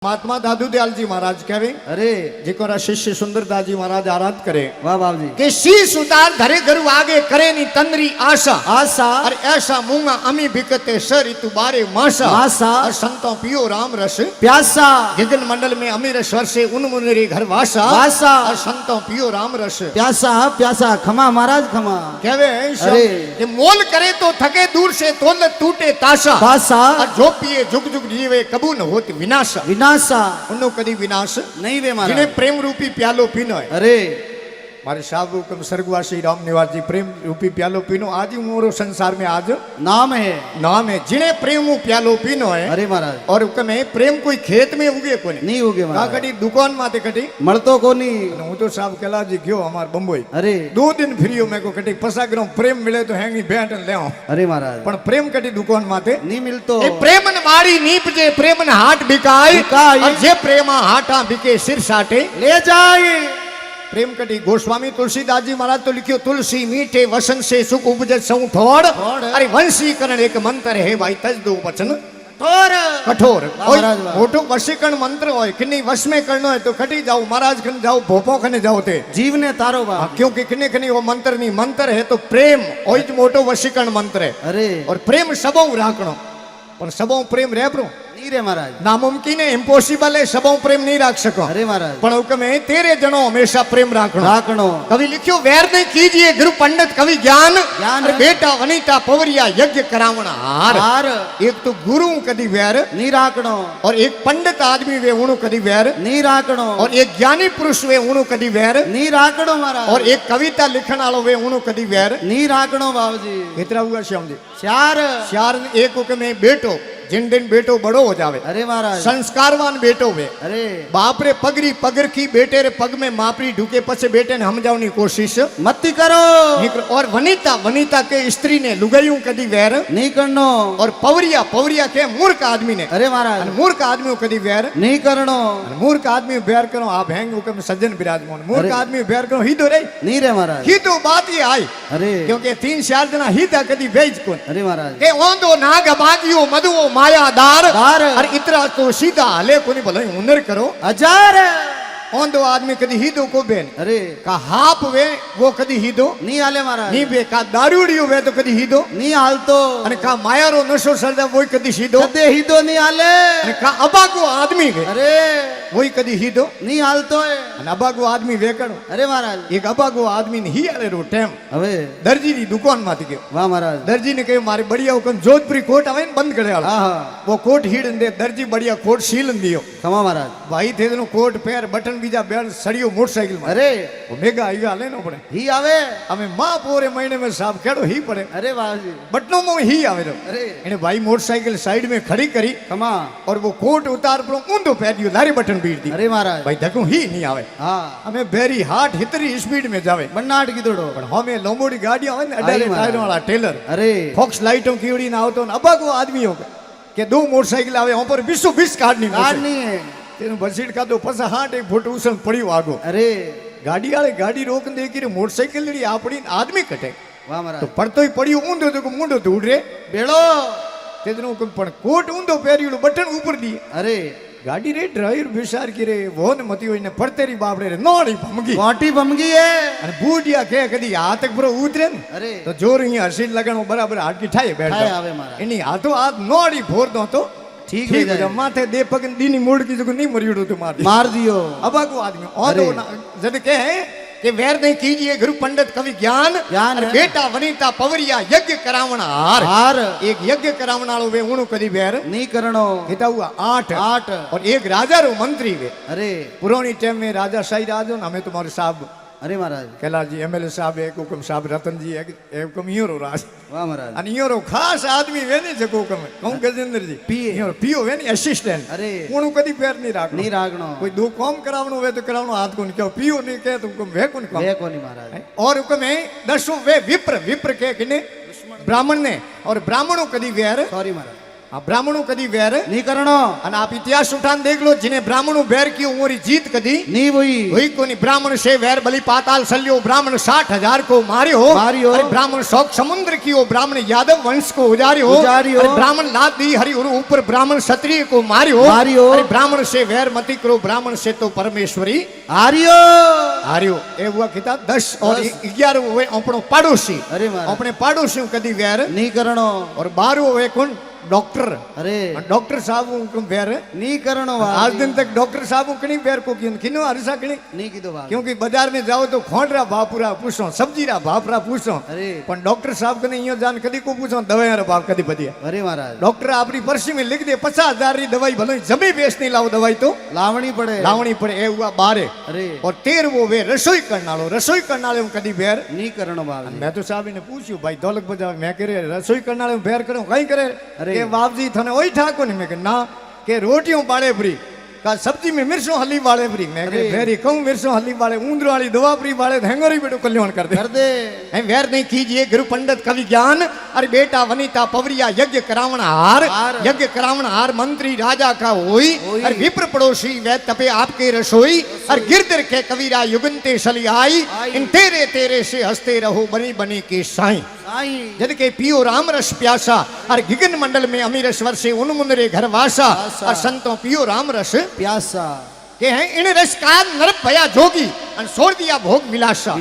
महात्मा दादू दयाल जी महाराज कहे अरे जेकोरा शिष्य सुंदरदास जी महाराज आराध करे वाह बाबू जी के शीश उतार धरे गरु आगे करे नी तंद्री आशा आशा और ऐसा मुंगा अमी बिकते सर तू बारे मासा मासा और संतों पियो राम रस प्यासा गगन मंडल में अमीर स्वर से उन मुनेरी घर वासा वासा और संतों पियो राम रस प्यासा प्यासा खमा महाराज खमा कहे अरे कि मोल करे तो थके दूर से तोल टूटे ताशा पासा और जो पिए जुग जुग जीवे कबू न होत विनाशा विनाशा उन्नो कदी विनाश नहीं वे महाराज जिन्हें प्रेम रूपी प्यालो पीनो है अरे मारे साहब हुक्म स्वर्गवासी राम निवास जी प्रेम रूपी प्यालो पीनो आज ही मोरो संसार में आज नाम है नाम है जिन्हें प्रेम प्यालो पीनो है अरे महाराज और हुक्म है प्रेम कोई खेत में उगे कोनी नहीं उगे का महाराज कटी दुकान माते कटी मळतो कोनी हूँ तो साहब कैलाश जी गयो हमार बम्बई अरे 2 दिन फ्री मैं को कटी पसा करो प्रेम मिले तो हैंगी भेंट ले आओ अरे महाराज पण प्रेम कटी दुकान माते नहीं मिलतो ए प्रेमन मारी नीप जे प्रेमन हाट बिकाय बिकाय। और जे प्रेमा हाटा बिके सिर साटे ले जाए प्रेम कटी गोस्वामी तुलसीदास जी महाराज तो लिखियो तुलसी मीठे वसन से सुख उपजत सऊ थोड़ थोड़। अरे वंशीकरण एक मंत्र है भाई तज दो वचन और कठोर वाह महाराज वाह। मोटो वशीकरण मंत्र होय किन्नी वश में करनो है तो खटी जाओ महाराज खन जाओ भोपो खने जाओ ते जीव ने तारो बा क्योंकि किन्ने खनी वो मंत्र नहीं मंत्र है तो प्रेम ओई ज मोटो वशीकरण मंत्र है अरे और प्रेम सबों राखणो पर सबों प्रेम रेपरो नहीं रे महाराज नामुमकिन है इम्पॉसिबल है सबों प्रेम नहीं राख सको अरे महाराज पण हुक्म है तेरे जनो हमेशा प्रेम राखणो राखणो कवि लिखियो वैर नहीं कीजिए गुरु पंडित कवि ज्ञान ज्ञान। अरे बेटा वनिता पवरिया यज्ञ करावण हार हार एक तो गुरु कदी वैर नहीं राखणो और एक पंडित आदमी वे उणु कदी वैर नहीं राखणो और एक ज्ञानी पुरुष वे उणु कदी वैर नहीं राखणो महाराज और एक कविता लिखण वालो वे उणु कदी वैर नहीं राखणो बाबूजी केतरा हुआ श्याम जी चार चार एक हुक्म है बेटो जिन दिन बेटो बड़ो हो जावे अरे महाराज संस्कारवान बेटो वे अरे बाप रे पगरी पगर की बेटे रे पग में मापरी ढूके पछे बेटे ने हम जावनी कोशिश मत करो और वनिता वनिता के स्त्री ने लुगाइयों कदी वैर नहीं करनो और पवरिया पवरिया के मूर्ख आदमी ने अरे महाराज मूर्ख आदमी कदी वैर नहीं करनो मूर्ख आदमी बैर करो आप हैंग हुक्म सज्जन विराजमान मूर्ख अरे। आदमी बैर करो ही दो रे नहीं रे महाराज ही तो बात ही आई अरे क्योंकि 3-4 जना ही था कदी बेच कौन अरे महाराज के ओंदो नाग बागियो मधुओ मायादार दार। और इतरा तो सीधा हले कोनी भले हुनर करो हजार ओंदो आदमी कदी ही दो को बेन अरे का हाप वे वो कदी ही दो नहीं आले महाराज नहीं बे का दारूडियो वे तो कदी ही दो नहीं हालतो અને કા માયારો નશો સર્જા વોય કદી સીધો कदे ही दो नहीं आले અને કા અબાગો આદમી વે अरे વોય કદી સીધો नहीं हालतो है અને અબાગો આદમી વેકણો अरे महाराज એક અબાગો આદમી ને હી આલે રો ટેમ अबे દરજી ની દુકાન માંથી ગયો वाह महाराज દરજી ને કહ્યું મારી બડિયા હુકમ જોધપુરી કોટ આવે ને બંધ કરે हाँ हाँ वो कोट हीड़ दे दर्जी बढ़िया कोट सील दियो खमा महाराज भाई थे तेनो कोट पैर बटन बीजा बेन सड़ियो मोटरसाइकिल में अरे वो मेगा आया ले नो पड़े ही आवे हमें मां पूरे महीने में साहब केड़ो ही पड़े अरे बाबूजी बटनों में ही आवे रो अरे इने भाई मोटरसाइकिल साइड में खड़ी करी खमा और वो कोट उतार पर ऊंधो पैर दियो लारी बटन बीट दी अरे महाराज भाई धक्को ही नहीं आवे हाँ हमें बेरी हाट हितरी स्पीड में जावे बन्नाट की दौड़ो पण हमें लोमोड़ी गाड़ी आवे ने अडारे आई टायर वाला टेलर अरे फॉक्स लाइटों की उड़ी ना आवतो ने अबागो आदमी हो के 2 मोटरसाइकिल आवे हम पर 20 काढनी कार नहीं है तेनु बसीट का दो पसा हाट एक फुट उसन पड़ियो आगो अरे गाड़ी वाले गाड़ी रोक दे की मोटरसाइकिल लड़ी आपड़ी आदमी कटे वाह तो महाराज पड़तो ही पड़ियो ऊंधो तो मुंडो तो उड़ रे बेड़ो तेनु पण कोट ऊंधो पेरियो बटन ऊपर दिए अरे गाड़ी रे ड्राइवर विचार की रे वो न मती होई ने पड़तेरी बापड़े रे नोड़ी भमगी मोटी बमगी है અને બુડિયા કે કદી હાથ પર ઉતરે ને अरे તો જોર અહીં હસીન લગાણો બરાબર હાડકી ઠાય ठाए બેઠા आवे महाराज એની હાથો હાથ નોડી ફોરતો તો ठीक ठीक है है माथे दे पगन दीनी मुड़की जो नहीं मरियो तो मार मार दियो अबागो आदमी अरे। जद के है कि वैर नहीं कीजिए गुरु पंडित कवि ज्ञान ज्ञान और है। बेटा वनिता पवरिया यज्ञ करावण हार हार एक यज्ञ करावण वालो वे उणु कदी वैर नहीं करनो किता हुआ 8 आठ और एक राजा रो मंत्री वे अरे पुरानी टाइम में राजा शाही राजो ना हमें तुम्हारे साहब अरे महाराज कैलाश जी एमएलए साहब एक हुक्म साहब रतन जी एक हुक्म ईरो राज वाह महाराज અને ઈયો ખાસ આદમી વેની જકો કમે કહું ગજેન્દ્રજી પીએ. ઈયો પીઓ વેની અસિસ્ટન્ટ अरे કોણું કદી પેર નહીં રાખો नहीं रागनो कोई दो काम करावनो वे तो करावनो हाथ कोन क्यों पियो नहीं कहे तो हुक्म वे कोन काम वे कोनी महाराज और हुक्म है दसो वे विप्र विप्र के किने ब्राह्मण ने और ब्राह्मणों कदी वेर सॉरी महाराज આ બ્રાહ્મણો કદી વેર नहीं करणो અને આપ ઇતિહાસ ઉઠાન દેખ લો जिन्हें ब्राह्मणों वेर की उमरी जीत कदी नहीं हुई हुई कोनी ब्राह्मण से वेर बलि पाताल सल्यो ब्राह्मण 60,000 को मारियो अरे ब्राह्मण शौक समुद्र कियो ब्राह्मण यादव वंश को उजारियो अरे ब्राह्मण लात दी हरि ऊपर ब्राह्मण क्षत्रिय को मारियो अरे ब्राह्मण से वेर मति करो ब्राह्मण से तो परमेश्वरी हारियो हारियो ए हुआ किताब 10 और 11 हुए अपनो पड़ोसी अरे महाराज अपने पड़ोसी कदी वेर नहीं करणो और 12 हुए कौन डॉक्टर अरे डॉक्टर साहब को वेर नहीं करणो आज दिन तक डॉक्टर साहब कणी वेर को किनो हरसा कणी नहीं कीधो बात क्योंकि बाजार में जाओ तो खोंडरा भापरा पूछो सब्जी रा भापरा पूछो अरे पण डॉक्टर साहब कने इयो जान कदी को पूछो दवाई रा भाव कदी बदिया अरे महाराज डॉक्टर आपरी पर्ची में लिख दे 50,000 री दवाई भले जमी बेच नहीं लाओ दवाई तो लावणी पड़े ए हुआ 12 अरे और 13 वे रसोई करनालो कदी वेर नहीं करणो बाप मैं तो साहब ने पूछ्યું भाई दौलत बजा मैं करे रसोई करनाले वेर करो कहीं करे अरे के बापजी थने ओई ठाको ने मैं के ना के रोटियों बाड़े फ्री का सब्जी में मिर्चों हली वाले फ्री मैं के वेरी कहूं मिर्चों हली वाले ऊंदर वाली दवा फ्री वाले हेंगोरी बेटो कल्याण कर दे हैं वेर नहीं कीजिए गुरु पंडित कवि ज्ञान अरे बेटा वनिता पवरिया यज्ञ करावण हार मंत्री राजा का होई अरे विप्र पड़ोसी वे तपे आपके रसोई अरे गिरधर के कविरा युगंते सली आई इन तेरे तेरे से हंसते रहो बनी बनी के साईं जद के पियो राम रस प्यासा और गिगन मंडल में अमीरस वर्षे उन मुनरे घर वासा और संतों पियो राम रस प्यासा के हैं इन रस का नर भया जोगी और छोड़ दिया भोग विलासा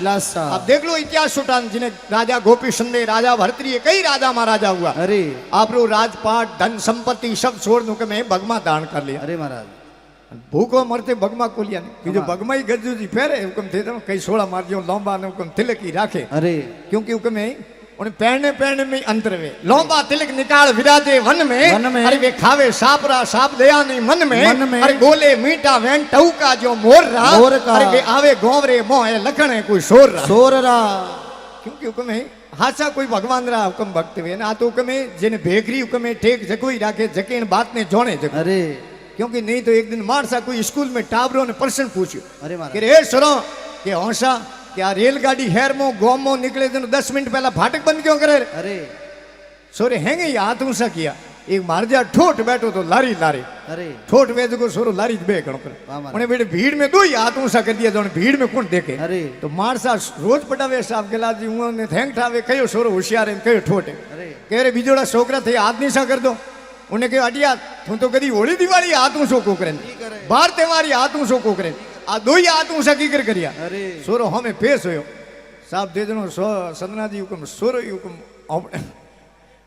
अब देख लो इतिहास उठान जिन्हें राजा गोपी संदे राजा भरतरी कई राजा महाराजा हुआ अरे आप रो राजपाट धन संपत्ति सब छोड़ दो के मैं भगमा दान कर लिया अरे महाराज भूखो मरते भगमा को लिया जो भगमा ही गज्जू जी फेरे हुक्म थे तो कई सोड़ा मार जो लंबा ने हुक्म तिलक ही राखे अरे क्योंकि हुक्म उन पहने में अंतर वे लंबा तिलक निकाल विराजे वन में अरे वे खावे सापरा साप दया नहीं मन में अरे बोले मीठा वेन टौका जो मोर रहा अरे वे आवे गोवरे मोह लखन है कोई शोर रहा क्योंकि हुक्म है हाचा कोई भगवान रा हुक्म भक्त वे ना तो हुक्म है जिन भेखरी हुक्म है टेक जकोई राखे जके इन बात ने जोने जको अरे क्योंकि नहीं तो एक दिन मारसा कोई स्कूल में टाबरों ने प्रश्न पूछ्यो अरे कि रे सरो के हौसा क्या रेलगाड़ी हेर मो गोम मो निकले दिन 10 मिनट पहला फाटक बंद क्यों करे अरे सोरे हैंगे ही हाथ ऊंसा किया एक मार जा ठोट बैठो तो लारी अरे ठोट वेज को सोरो लारी बे कणो करे उन्हें बेटे भीड़ में दो ही हाथ ऊंसा कर दिया जोने भीड़ में कौन देखे अरे तो मार सा रोज पटावे साहब गेला जी उन्हें थैंक ठावे कयो सोरो होशियार है कयो ठोटे अरे कह रे बीजोड़ा छोकरा थे हाथ नहीं सा कर दो उन्हें कहा अटिया तू तो कदी होली दिवाली हाथ ऊंसो को करे बार त्योहारी हाथ ऊंसो को करे आ दो ही हाथ ऊंसा की कर करिया अरे सोरो हमें पेश होयो साहब दे जनो सदना जी हुक्म सोरो ही हुक्म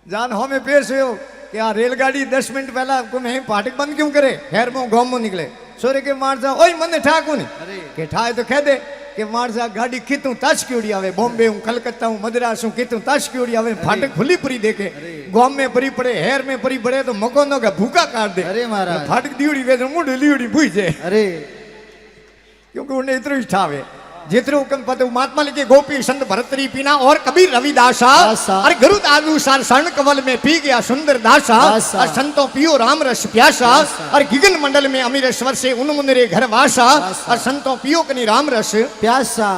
जान हमें पेश होयो कि आ रेलगाड़ी 10 मिनट पहला हुक्म है फाटक बंद क्यों करे खैर मो गांव में निकले सोरे के मार जा ओए मने ठाकू ने के ठाए तो कह दे कि मार जा गाड़ी कितू ताश की उड़ी आवे बॉम्बे हूं कलकत्ता हूं मद्रास हूं कितू ताश की उड़ी आवे फाटक खुली परी देखे गांव में परी पड़े हेर में परी पड़े तो मकोनो का भूखा काट दे अरे महाराज फाटक दीउड़ी वे मुंड लीउड़ी भूई जाए अरे क्योंकि उन्हें इतना ही ठावे जितने हुक्म पते महात्मा लिखे गोपी संत भरतरी पीना और कबीर रविदासा अरे गुरु अनुसार शरण कवल में पी गया सुंदर दासा और संतों पियो राम रस प्यासा और गिगन मंडल में अमीर स्वर से उन मुनरे घर वासा और संतों पियो कनी राम रस प्यासा